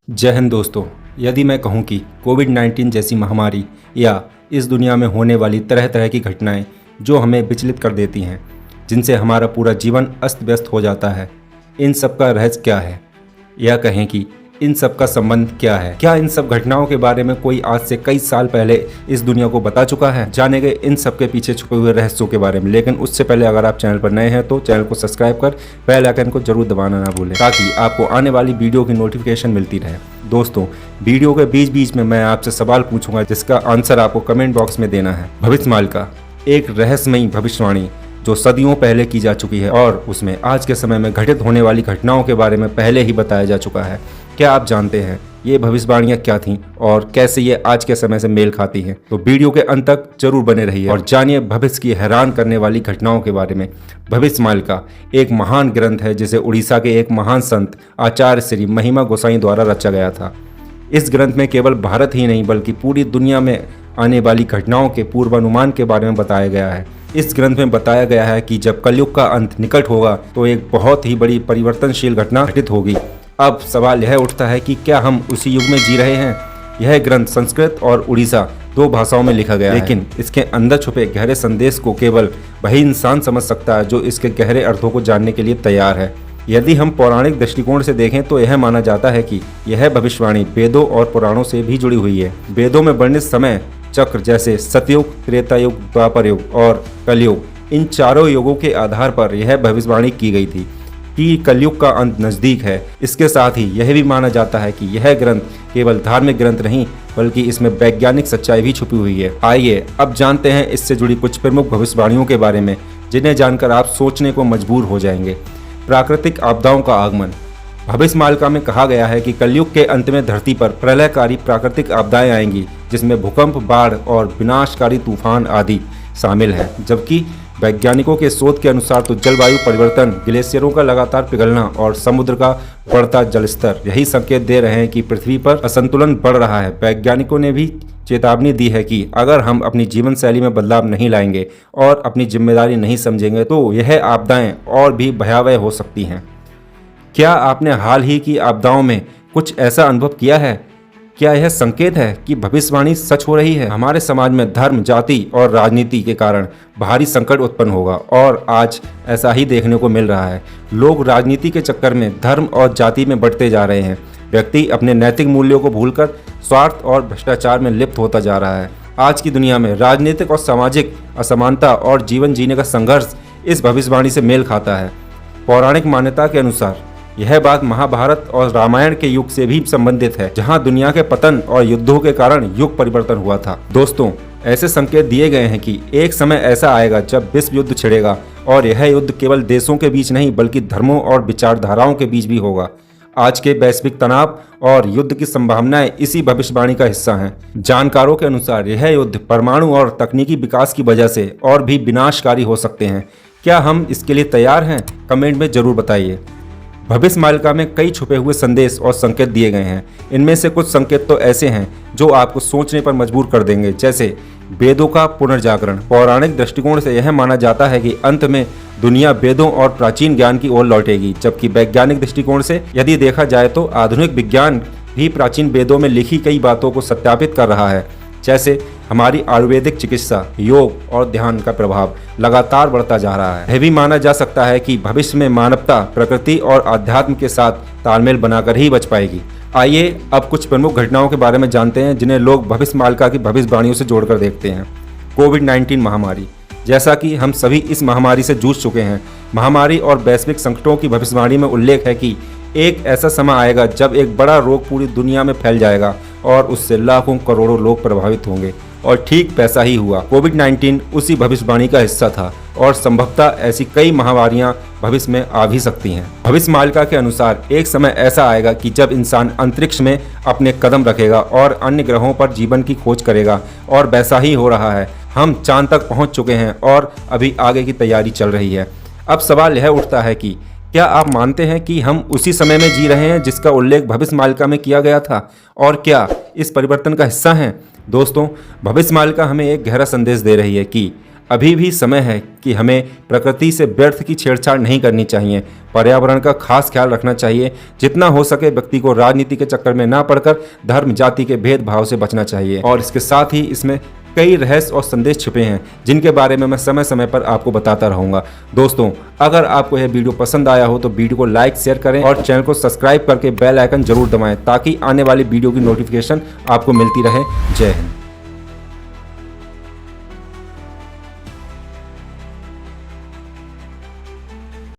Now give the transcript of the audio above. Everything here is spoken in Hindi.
जय हिंद दोस्तों। यदि मैं कहूं कि कोविड-19 जैसी महामारी या इस दुनिया में होने वाली तरह तरह की घटनाएं जो हमें विचलित कर देती हैं, जिनसे हमारा पूरा जीवन अस्त व्यस्त हो जाता है, इन सब का रहस्य क्या है, या कहें कि इन सब का संबंध क्या है? क्या इन सब घटनाओं के बारे में कोई आज से कई साल पहले इस दुनिया को बता चुका है? जानेंगे इन सब के पीछे छुपे हुए रहस्यों के बारे में। लेकिन उससे पहले अगर आप चैनल पर नए हैं तो चैनल को सब्सक्राइब कर बेल आइकन को जरूर दबाना ना भूलें, ताकि आपको आने वाली वीडियो की नोटिफिकेशन मिलती रहे। दोस्तों, वीडियो के बीच बीच में मैं आपसे सवाल पूछूंगा, जिसका आंसर आपको कमेंट बॉक्स में देना है। भविष्यवाणी का एक रहस्यमयी भविष्यवाणी जो सदियों पहले की जा चुकी है, और उसमें आज के समय में घटित होने वाली घटनाओं के बारे में पहले ही बताया जा चुका है। क्या आप जानते हैं ये भविष्यवाणियां क्या थीं और कैसे ये आज के समय से मेल खाती हैं? तो वीडियो के अंत तक जरूर बने रहिए और जानिए भविष्य की हैरान करने वाली घटनाओं के बारे में। भविष्यवाणी का एक महान ग्रंथ है, जिसे उड़ीसा के एक महान संत आचार्य श्री महिमा गोसाई द्वारा रचा गया था। इस ग्रंथ में केवल भारत ही नहीं बल्कि पूरी दुनिया में आने वाली घटनाओं के पूर्वानुमान के बारे में बताया गया है। इस ग्रंथ में बताया गया है कि जब कलयुग का अंत निकट होगा तो एक बहुत ही बड़ी परिवर्तनशील घटना घटित होगी। अब सवाल यह उठता है कि क्या हम उसी युग में जी रहे हैं? यह ग्रंथ संस्कृत और उड़ीसा दो भाषाओं में लिखा गया है, लेकिन इसके अंदर छुपे गहरे संदेश को केवल वही इंसान समझ सकता है जो इसके गहरे अर्थों को जानने के लिए तैयार है। यदि हम पौराणिक दृष्टिकोण से देखें तो यह माना जाता है कि यह भविष्यवाणी वेदों और पुराणों से भी जुड़ी हुई है। वेदों में वर्णित समय चक्र जैसे सतयुग, त्रेता युग, द्वापर युग और कलयुग, इन चारों युगों के आधार पर यह भविष्यवाणी की गई थी कि कलयुग का अंत नजदीक है। इसके साथ ही यह भी माना जाता है कि यह ग्रंथ केवल धार्मिक ग्रंथ नहीं बल्कि इसमें वैज्ञानिक सच्चाई भी छुपी हुई है। आइए अब जानते हैं इससे जुड़ी कुछ प्रमुख भविष्यवाणियों के बारे में, जिन्हें जानकर आप सोचने को मजबूर हो जाएंगे। प्राकृतिक आपदाओं का आगमन। भविष्यमालिका में कहा गया है कि कलयुग के अंत में धरती पर प्रलयकारी प्राकृतिक आपदाएं आएंगी, जिसमें भूकंप, बाढ़ और विनाशकारी तूफान आदि शामिल है। जबकि वैज्ञानिकों के शोध के अनुसार तो जलवायु परिवर्तन, ग्लेशियरों का लगातार पिघलना और समुद्र का बढ़ता जलस्तर यही संकेत दे रहे हैं कि पृथ्वी पर असंतुलन बढ़ रहा है। वैज्ञानिकों ने भी चेतावनी दी है कि अगर हम अपनी जीवन शैली में बदलाव नहीं लाएंगे और अपनी जिम्मेदारी नहीं समझेंगे तो यह आपदाएं और भी भयावह हो सकती हैं। क्या आपने हाल ही की आपदाओं में कुछ ऐसा अनुभव किया है? क्या यह संकेत है कि भविष्यवाणी सच हो रही है? हमारे समाज में धर्म, जाति और राजनीति के कारण भारी संकट उत्पन्न होगा, और आज ऐसा ही देखने को मिल रहा है। लोग राजनीति के चक्कर में धर्म और जाति में बढ़ते जा रहे हैं। व्यक्ति अपने नैतिक मूल्यों को भूलकर स्वार्थ और भ्रष्टाचार में लिप्त होता जा रहा है। आज की दुनिया में राजनीतिक और सामाजिक असमानता और जीवन जीने का संघर्ष इस भविष्यवाणी से मेल खाता है। पौराणिक मान्यता के अनुसार यह बात महाभारत और रामायण के युग से भी संबंधित है, जहां दुनिया के पतन और युद्धों के कारण युग परिवर्तन हुआ था। दोस्तों, ऐसे संकेत दिए गए हैं कि एक समय ऐसा आएगा जब विश्व युद्ध छिड़ेगा, और यह युद्ध केवल देशों के बीच नहीं बल्कि धर्मों और विचारधाराओं के बीच भी होगा। आज के वैश्विक तनाव और युद्ध की संभावनाएं इसी भविष्यवाणी का हिस्सा हैं। जानकारों के अनुसार यह युद्ध परमाणु और तकनीकी विकास की वजह से और भी विनाशकारी हो सकते हैं। क्या हम इसके लिए तैयार हैं? कमेंट में जरूर बताइए। भविष्यमालिका में कई छुपे हुए संदेश और संकेत दिए गए हैं। इनमें से कुछ संकेत तो ऐसे हैं जो आपको सोचने पर मजबूर कर देंगे, जैसे वेदों का पुनर्जागरण। पौराणिक दृष्टिकोण से यह माना जाता है कि अंत में दुनिया वेदों और प्राचीन ज्ञान की ओर लौटेगी, जबकि वैज्ञानिक दृष्टिकोण से यदि देखा जाए तो आधुनिक विज्ञान भी प्राचीन वेदों में लिखी कई बातों को सत्यापित कर रहा है। जैसे हमारी आयुर्वेदिक चिकित्सा, योग और ध्यान का प्रभाव लगातार बढ़ता जा रहा है। यह भी माना जा सकता है कि भविष्य में मानवता प्रकृति और आध्यात्म के साथ तालमेल बनाकर ही बच पाएगी। आइए अब कुछ प्रमुख घटनाओं के बारे में जानते हैं, जिन्हें लोग भविष्यमालिका की भविष्यवाणियों से जोड़कर देखते हैं। कोविड-19 महामारी। जैसा कि हम सभी इस महामारी से जूझ चुके हैं, महामारी और वैश्विक संकटों की भविष्यवाणी में उल्लेख है कि एक ऐसा समय आएगा जब एक बड़ा रोग पूरी दुनिया में फैल जाएगा और उससे लाखों करोड़ों लोग प्रभावित होंगे। और ठीक वैसा ही हुआ। कोविड-19 उसी भविष्यवाणी का हिस्सा था, और संभवतः ऐसी कई महामारियां भविष्य में आ भी सकती हैं। भविष्यमालिका के अनुसार एक समय ऐसा आएगा कि जब इंसान अंतरिक्ष में अपने कदम रखेगा और अन्य ग्रहों पर जीवन की खोज करेगा, और वैसा ही हो रहा है। हम चांद तक पहुंच चुके हैं और अभी आगे की तैयारी चल रही है। अब सवाल यह उठता है कि क्या आप मानते हैं कि हम उसी समय में जी रहे हैं जिसका उल्लेख भविष्यमालिका में किया गया था, और क्या इस परिवर्तन का हिस्सा हैं? दोस्तों, भविष्यमालिका हमें एक गहरा संदेश दे रही है कि अभी भी समय है कि हमें प्रकृति से व्यर्थ की छेड़छाड़ नहीं करनी चाहिए। पर्यावरण का खास ख्याल रखना चाहिए। जितना हो सके व्यक्ति को राजनीति के चक्कर में ना पड़कर धर्म जाति के भेदभाव से बचना चाहिए। और इसके साथ ही इसमें कई रहस्य और संदेश छिपे हैं जिनके बारे में मैं समय समय पर आपको बताता रहूंगा। दोस्तों, अगर आपको यह वीडियो पसंद आया हो तो वीडियो को लाइक शेयर करें और चैनल को सब्सक्राइब करके बेल आइकन जरूर दबाएं ताकि आने वाली वीडियो की नोटिफिकेशन आपको मिलती रहे। जय हिंद।